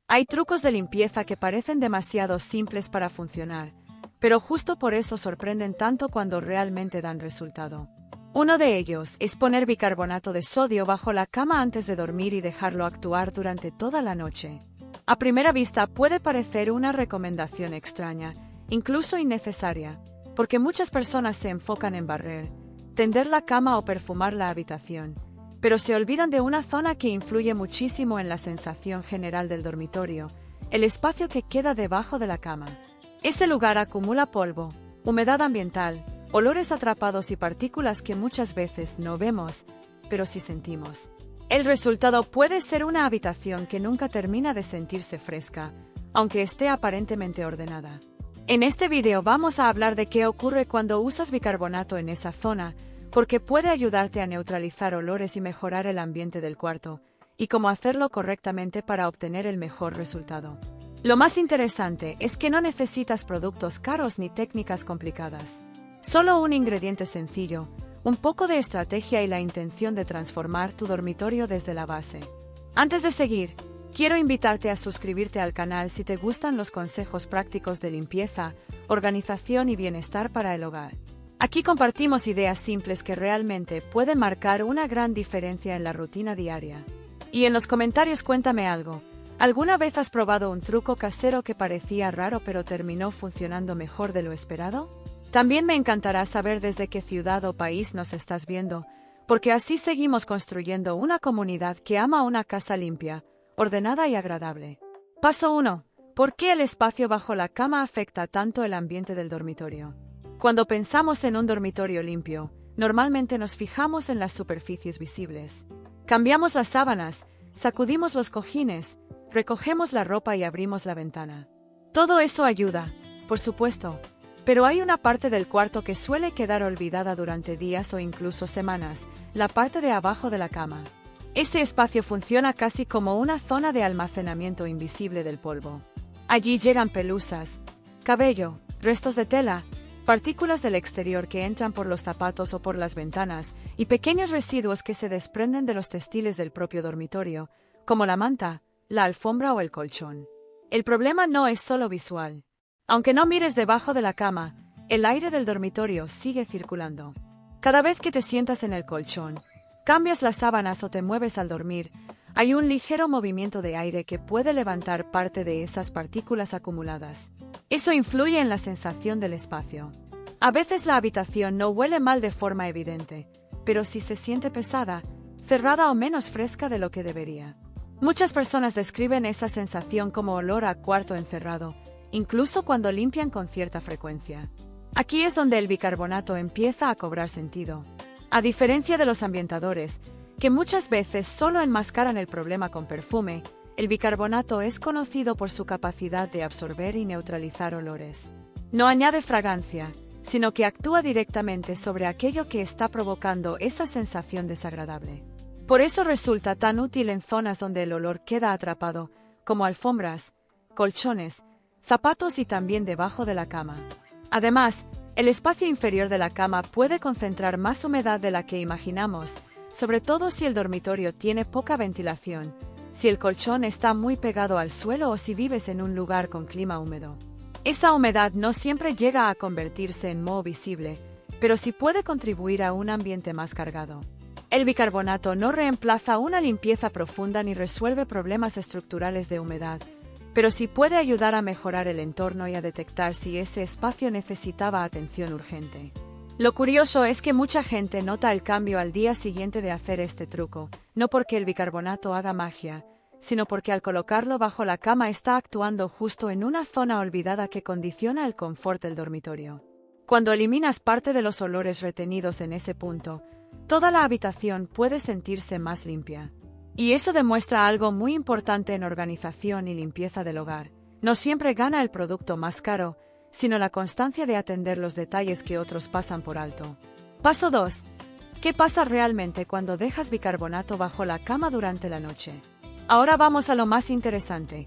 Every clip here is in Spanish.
Hay trucos de limpieza que parecen demasiado simples para funcionar, pero justo por eso sorprenden tanto cuando realmente dan resultado. Uno de ellos es poner bicarbonato de sodio bajo la cama antes de dormir y dejarlo actuar durante toda la noche. A primera vista puede parecer una recomendación extraña, incluso innecesaria, porque muchas personas se enfocan en barrer, tender la cama o perfumar la habitación, pero se olvidan de una zona que influye muchísimo en la sensación general del dormitorio, el espacio que queda debajo de la cama. Ese lugar acumula polvo, humedad ambiental, olores atrapados y partículas que muchas veces no vemos, pero sí sentimos. El resultado puede ser una habitación que nunca termina de sentirse fresca, aunque esté aparentemente ordenada. En este video vamos a hablar de qué ocurre cuando usas bicarbonato en esa zona, porque puede ayudarte a neutralizar olores y mejorar el ambiente del cuarto, y cómo hacerlo correctamente para obtener el mejor resultado. Lo más interesante es que no necesitas productos caros ni técnicas complicadas. Solo un ingrediente sencillo, un poco de estrategia y la intención de transformar tu dormitorio desde la base. Antes de seguir, quiero invitarte a suscribirte al canal si te gustan los consejos prácticos de limpieza, organización y bienestar para el hogar. Aquí compartimos ideas simples que realmente pueden marcar una gran diferencia en la rutina diaria. Y en los comentarios cuéntame algo. ¿Alguna vez has probado un truco casero que parecía raro pero terminó funcionando mejor de lo esperado? También me encantará saber desde qué ciudad o país nos estás viendo, porque así seguimos construyendo una comunidad que ama una casa limpia, ordenada y agradable. Paso 1. ¿Por qué el espacio bajo la cama afecta tanto el ambiente del dormitorio? Cuando pensamos en un dormitorio limpio, normalmente nos fijamos en las superficies visibles. Cambiamos las sábanas, sacudimos los cojines, recogemos la ropa y abrimos la ventana. Todo eso ayuda, por supuesto, pero hay una parte del cuarto que suele quedar olvidada durante días o incluso semanas, la parte de abajo de la cama. Ese espacio funciona casi como una zona de almacenamiento invisible del polvo. Allí llegan pelusas, cabello, restos de tela, partículas del exterior que entran por los zapatos o por las ventanas, y pequeños residuos que se desprenden de los textiles del propio dormitorio, como la manta, la alfombra o el colchón. El problema no es solo visual. Aunque no mires debajo de la cama, el aire del dormitorio sigue circulando. Cada vez que te sientas en el colchón, cambias las sábanas o te mueves al dormir, hay un ligero movimiento de aire que puede levantar parte de esas partículas acumuladas. Eso influye en la sensación del espacio. A veces la habitación no huele mal de forma evidente, pero sí se siente pesada, cerrada o menos fresca de lo que debería. Muchas personas describen esa sensación como olor a cuarto encerrado, incluso cuando limpian con cierta frecuencia. Aquí es donde el bicarbonato empieza a cobrar sentido. A diferencia de los ambientadores, que muchas veces solo enmascaran el problema con perfume, el bicarbonato es conocido por su capacidad de absorber y neutralizar olores. No añade fragancia, sino que actúa directamente sobre aquello que está provocando esa sensación desagradable. Por eso resulta tan útil en zonas donde el olor queda atrapado, como alfombras, colchones, zapatos y también debajo de la cama. Además, el espacio inferior de la cama puede concentrar más humedad de la que imaginamos, sobre todo si el dormitorio tiene poca ventilación, si el colchón está muy pegado al suelo o si vives en un lugar con clima húmedo. Esa humedad no siempre llega a convertirse en moho visible, pero sí puede contribuir a un ambiente más cargado. El bicarbonato no reemplaza una limpieza profunda ni resuelve problemas estructurales de humedad, pero sí puede ayudar a mejorar el entorno y a detectar si ese espacio necesitaba atención urgente. Lo curioso es que mucha gente nota el cambio al día siguiente de hacer este truco, no porque el bicarbonato haga magia, sino porque al colocarlo bajo la cama está actuando justo en una zona olvidada que condiciona el confort del dormitorio. Cuando eliminas parte de los olores retenidos en ese punto, toda la habitación puede sentirse más limpia. Y eso demuestra algo muy importante en organización y limpieza del hogar. No siempre gana el producto más caro, sino la constancia de atender los detalles que otros pasan por alto. Paso 2. ¿Qué pasa realmente cuando dejas bicarbonato bajo la cama durante la noche? Ahora vamos a lo más interesante.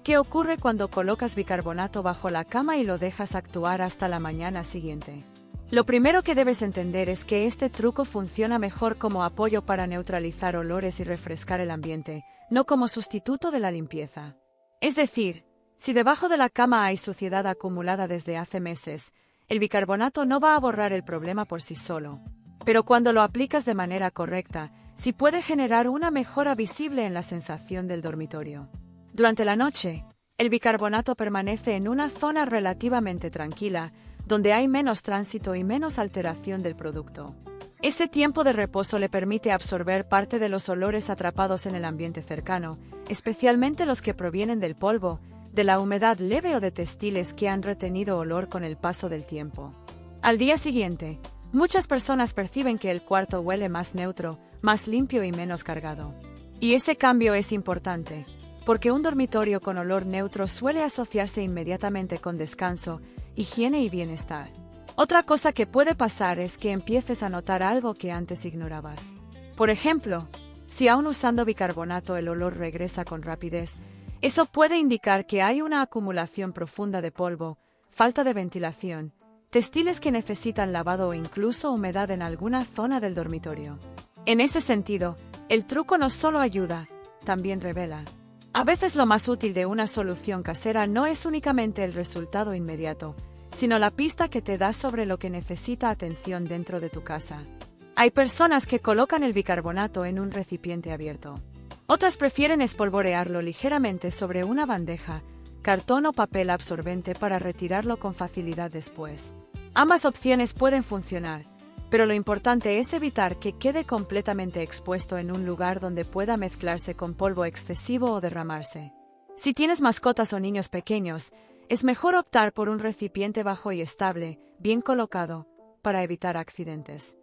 ¿Qué ocurre cuando colocas bicarbonato bajo la cama y lo dejas actuar hasta la mañana siguiente? Lo primero que debes entender es que este truco funciona mejor como apoyo para neutralizar olores y refrescar el ambiente, no como sustituto de la limpieza. Es decir, si debajo de la cama hay suciedad acumulada desde hace meses, el bicarbonato no va a borrar el problema por sí solo. Pero cuando lo aplicas de manera correcta, sí puede generar una mejora visible en la sensación del dormitorio. Durante la noche, el bicarbonato permanece en una zona relativamente tranquila, donde hay menos tránsito y menos alteración del producto. Ese tiempo de reposo le permite absorber parte de los olores atrapados en el ambiente cercano, especialmente los que provienen del polvo, de la humedad leve o de textiles que han retenido olor con el paso del tiempo. Al día siguiente, muchas personas perciben que el cuarto huele más neutro, más limpio y menos cargado. Y ese cambio es importante, porque un dormitorio con olor neutro suele asociarse inmediatamente con descanso, higiene y bienestar. Otra cosa que puede pasar es que empieces a notar algo que antes ignorabas. Por ejemplo, si aún usando bicarbonato el olor regresa con rapidez, eso puede indicar que hay una acumulación profunda de polvo, falta de ventilación, textiles que necesitan lavado o incluso humedad en alguna zona del dormitorio. En ese sentido, el truco no solo ayuda, también revela. A veces lo más útil de una solución casera no es únicamente el resultado inmediato, sino la pista que te da sobre lo que necesita atención dentro de tu casa. Hay personas que colocan el bicarbonato en un recipiente abierto. Otras prefieren espolvorearlo ligeramente sobre una bandeja, cartón o papel absorbente para retirarlo con facilidad después. Ambas opciones pueden funcionar, pero lo importante es evitar que quede completamente expuesto en un lugar donde pueda mezclarse con polvo excesivo o derramarse. Si tienes mascotas o niños pequeños, es mejor optar por un recipiente bajo y estable, bien colocado, para evitar accidentes.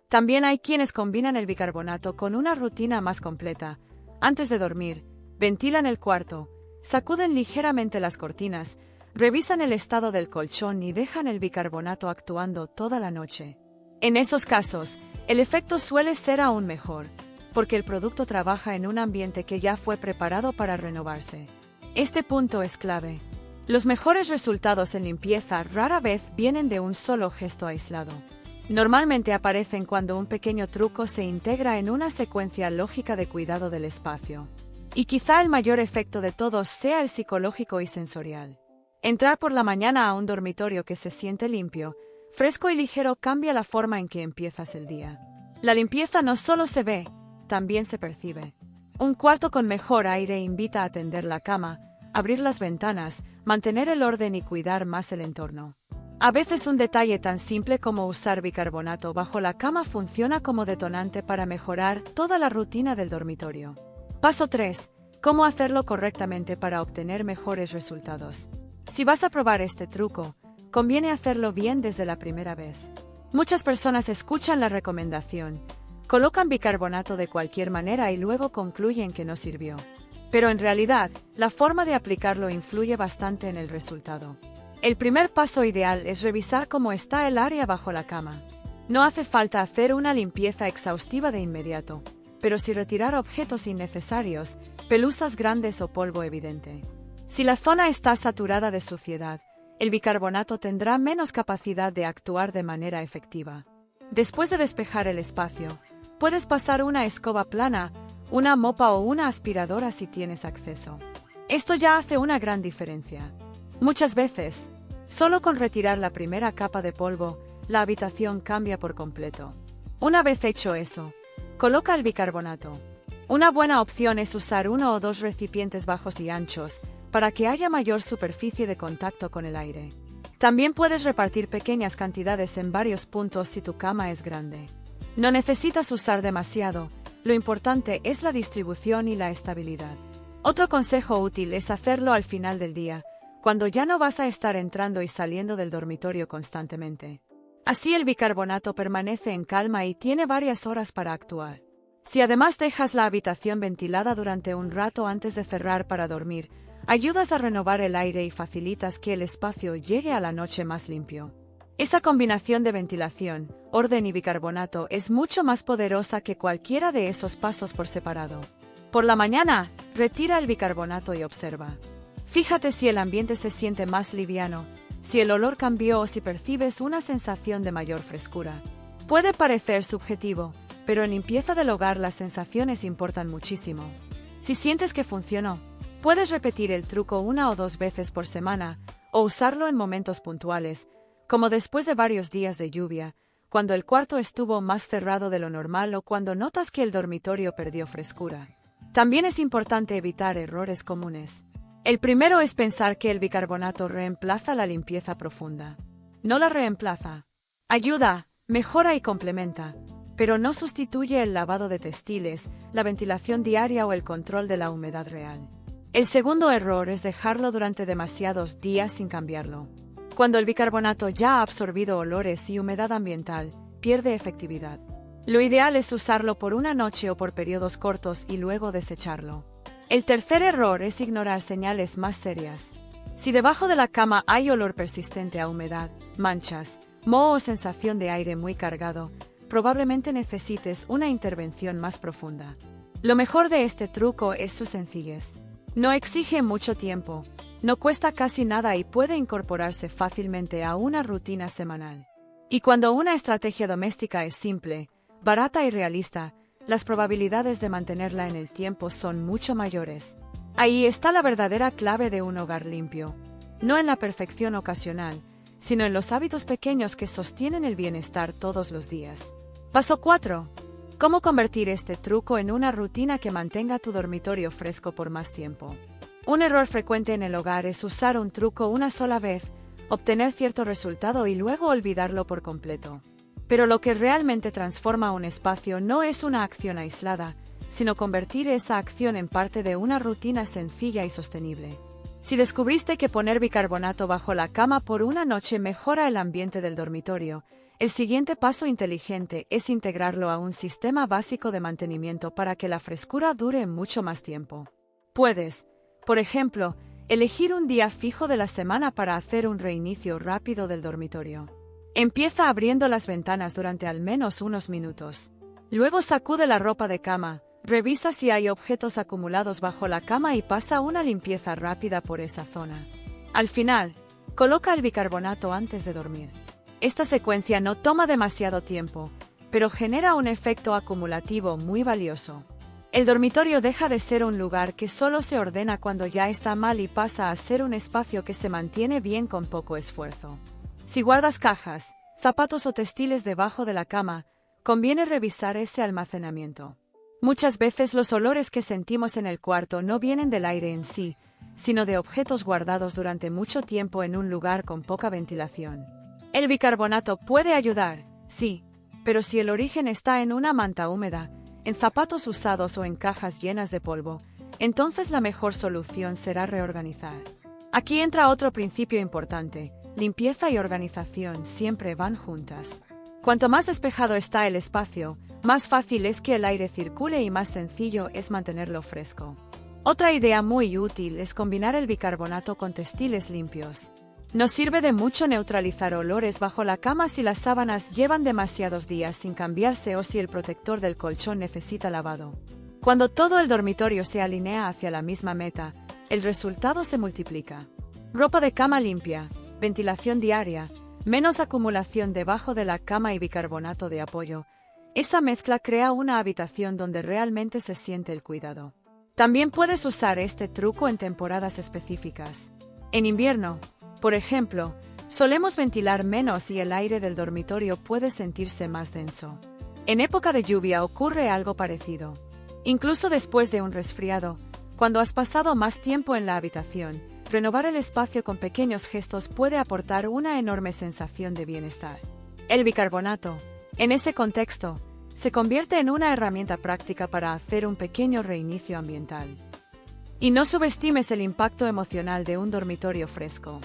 También hay quienes combinan el bicarbonato con una rutina más completa. Antes de dormir, ventilan el cuarto, sacuden ligeramente las cortinas, revisan el estado del colchón y dejan el bicarbonato actuando toda la noche. En esos casos, el efecto suele ser aún mejor, porque el producto trabaja en un ambiente que ya fue preparado para renovarse. Este punto es clave. Los mejores resultados en limpieza rara vez vienen de un solo gesto aislado. Normalmente aparecen cuando un pequeño truco se integra en una secuencia lógica de cuidado del espacio. Y quizá el mayor efecto de todos sea el psicológico y sensorial. Entrar por la mañana a un dormitorio que se siente limpio, fresco y ligero cambia la forma en que empiezas el día. La limpieza no solo se ve, también se percibe. Un cuarto con mejor aire invita a tender la cama, abrir las ventanas, mantener el orden y cuidar más el entorno. A veces un detalle tan simple como usar bicarbonato bajo la cama funciona como detonante para mejorar toda la rutina del dormitorio. Paso 3. ¿Cómo hacerlo correctamente para obtener mejores resultados? Si vas a probar este truco, conviene hacerlo bien desde la primera vez. Muchas personas escuchan la recomendación, colocan bicarbonato de cualquier manera y luego concluyen que no sirvió. Pero en realidad, la forma de aplicarlo influye bastante en el resultado. El primer paso ideal es revisar cómo está el área bajo la cama. No hace falta hacer una limpieza exhaustiva de inmediato, pero sí retirar objetos innecesarios, pelusas grandes o polvo evidente. Si la zona está saturada de suciedad, el bicarbonato tendrá menos capacidad de actuar de manera efectiva. Después de despejar el espacio, puedes pasar una escoba plana, una mopa o una aspiradora si tienes acceso. Esto ya hace una gran diferencia. Muchas veces, solo con retirar la primera capa de polvo, la habitación cambia por completo. Una vez hecho eso, coloca el bicarbonato. Una buena opción es usar 1 o 2 recipientes bajos y anchos, para que haya mayor superficie de contacto con el aire. También puedes repartir pequeñas cantidades en varios puntos si tu cama es grande. No necesitas usar demasiado, lo importante es la distribución y la estabilidad. Otro consejo útil es hacerlo al final del día, cuando ya no vas a estar entrando y saliendo del dormitorio constantemente. Así el bicarbonato permanece en calma y tiene varias horas para actuar. Si además dejas la habitación ventilada durante un rato antes de cerrar para dormir, ayudas a renovar el aire y facilitas que el espacio llegue a la noche más limpio. Esa combinación de ventilación, orden y bicarbonato es mucho más poderosa que cualquiera de esos pasos por separado. Por la mañana, retira el bicarbonato y observa. Fíjate si el ambiente se siente más liviano, si el olor cambió o si percibes una sensación de mayor frescura. Puede parecer subjetivo, pero en limpieza del hogar las sensaciones importan muchísimo. Si sientes que funcionó, Puedes repetir el truco 1 o 2 veces por semana, o usarlo en momentos puntuales, como después de varios días de lluvia, cuando el cuarto estuvo más cerrado de lo normal o cuando notas que el dormitorio perdió frescura. También es importante evitar errores comunes. El primero es pensar que el bicarbonato reemplaza la limpieza profunda. No la reemplaza. Ayuda, mejora y complementa, pero no sustituye el lavado de textiles, la ventilación diaria o el control de la humedad real. El segundo error es dejarlo durante demasiados días sin cambiarlo. Cuando el bicarbonato ya ha absorbido olores y humedad ambiental, pierde efectividad. Lo ideal es usarlo por una noche o por periodos cortos y luego desecharlo. El tercer error es ignorar señales más serias. Si debajo de la cama hay olor persistente a humedad, manchas, moho o sensación de aire muy cargado, probablemente necesites una intervención más profunda. Lo mejor de este truco es su sencillez. No exige mucho tiempo, no cuesta casi nada y puede incorporarse fácilmente a una rutina semanal. Y cuando una estrategia doméstica es simple, barata y realista, las probabilidades de mantenerla en el tiempo son mucho mayores. Ahí está la verdadera clave de un hogar limpio. No en la perfección ocasional, sino en los hábitos pequeños que sostienen el bienestar todos los días. Paso 4. ¿Cómo convertir este truco en una rutina que mantenga tu dormitorio fresco por más tiempo? Un error frecuente en el hogar es usar un truco una sola vez, obtener cierto resultado y luego olvidarlo por completo. Pero lo que realmente transforma un espacio no es una acción aislada, sino convertir esa acción en parte de una rutina sencilla y sostenible. Si descubriste que poner bicarbonato bajo la cama por una noche mejora el ambiente del dormitorio, el siguiente paso inteligente es integrarlo a un sistema básico de mantenimiento para que la frescura dure mucho más tiempo. Puedes, por ejemplo, elegir un día fijo de la semana para hacer un reinicio rápido del dormitorio. Empieza abriendo las ventanas durante al menos unos minutos. Luego sacude la ropa de cama, revisa si hay objetos acumulados bajo la cama y pasa una limpieza rápida por esa zona. Al final, coloca el bicarbonato antes de dormir. Esta secuencia no toma demasiado tiempo, pero genera un efecto acumulativo muy valioso. El dormitorio deja de ser un lugar que solo se ordena cuando ya está mal y pasa a ser un espacio que se mantiene bien con poco esfuerzo. Si guardas cajas, zapatos o textiles debajo de la cama, conviene revisar ese almacenamiento. Muchas veces los olores que sentimos en el cuarto no vienen del aire en sí, sino de objetos guardados durante mucho tiempo en un lugar con poca ventilación. El bicarbonato puede ayudar, sí, pero si el origen está en una manta húmeda, en zapatos usados o en cajas llenas de polvo, entonces la mejor solución será reorganizar. Aquí entra otro principio importante: limpieza y organización siempre van juntas. Cuanto más despejado está el espacio, más fácil es que el aire circule y más sencillo es mantenerlo fresco. Otra idea muy útil es combinar el bicarbonato con textiles limpios. No sirve de mucho neutralizar olores bajo la cama si las sábanas llevan demasiados días sin cambiarse o si el protector del colchón necesita lavado. Cuando todo el dormitorio se alinea hacia la misma meta, el resultado se multiplica. Ropa de cama limpia, ventilación diaria, menos acumulación debajo de la cama y bicarbonato de apoyo. Esa mezcla crea una habitación donde realmente se siente el cuidado. También puedes usar este truco en temporadas específicas. En invierno, por ejemplo, solemos ventilar menos y el aire del dormitorio puede sentirse más denso. En época de lluvia ocurre algo parecido. Incluso después de un resfriado, cuando has pasado más tiempo en la habitación, renovar el espacio con pequeños gestos puede aportar una enorme sensación de bienestar. El bicarbonato, en ese contexto, se convierte en una herramienta práctica para hacer un pequeño reinicio ambiental. Y no subestimes el impacto emocional de un dormitorio fresco.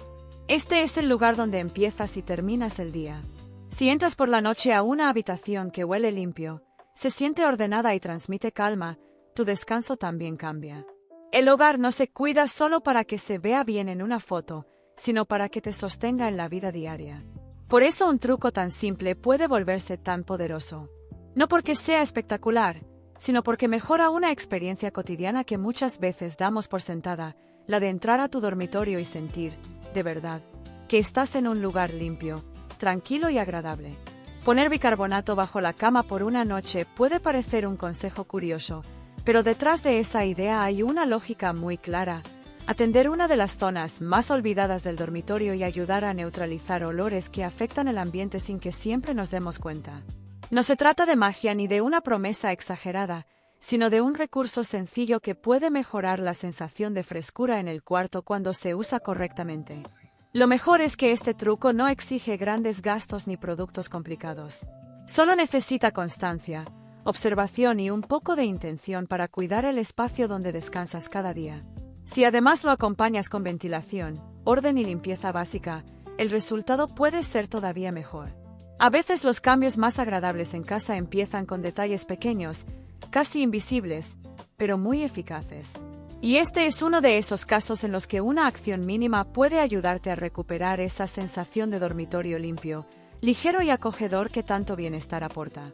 Este es el lugar donde empiezas y terminas el día. Si entras por la noche a una habitación que huele limpio, se siente ordenada y transmite calma, tu descanso también cambia. El hogar no se cuida solo para que se vea bien en una foto, sino para que te sostenga en la vida diaria. Por eso un truco tan simple puede volverse tan poderoso. No porque sea espectacular, sino porque mejora una experiencia cotidiana que muchas veces damos por sentada, la de entrar a tu dormitorio y sentir, de verdad, que estás en un lugar limpio, tranquilo y agradable. Poner bicarbonato bajo la cama por una noche puede parecer un consejo curioso, Pero detrás de esa idea hay una lógica muy clara: atender una de las zonas más olvidadas del dormitorio y ayudar a neutralizar olores que afectan el ambiente sin que siempre nos demos cuenta. No se trata de magia ni de una promesa exagerada, sino de un recurso sencillo que puede mejorar la sensación de frescura en el cuarto cuando se usa correctamente. Lo mejor es que este truco no exige grandes gastos ni productos complicados. Solo necesita constancia, observación y un poco de intención para cuidar el espacio donde descansas cada día. Si además lo acompañas con ventilación, orden y limpieza básica, el resultado puede ser todavía mejor. A veces los cambios más agradables en casa empiezan con detalles pequeños, casi invisibles, pero muy eficaces. Y este es uno de esos casos en los que una acción mínima puede ayudarte a recuperar esa sensación de dormitorio limpio, ligero y acogedor que tanto bienestar aporta.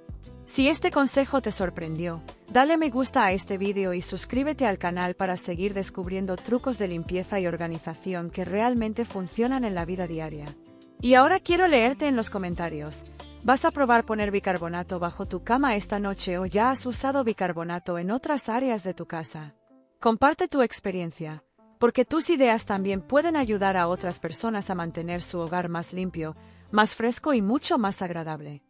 Si este consejo te sorprendió, dale me gusta a este vídeo y suscríbete al canal para seguir descubriendo trucos de limpieza y organización que realmente funcionan en la vida diaria. Y ahora quiero leerte en los comentarios. ¿Vas a probar poner bicarbonato bajo tu cama esta noche o ya has usado bicarbonato en otras áreas de tu casa? Comparte tu experiencia, porque tus ideas también pueden ayudar a otras personas a mantener su hogar más limpio, más fresco y mucho más agradable.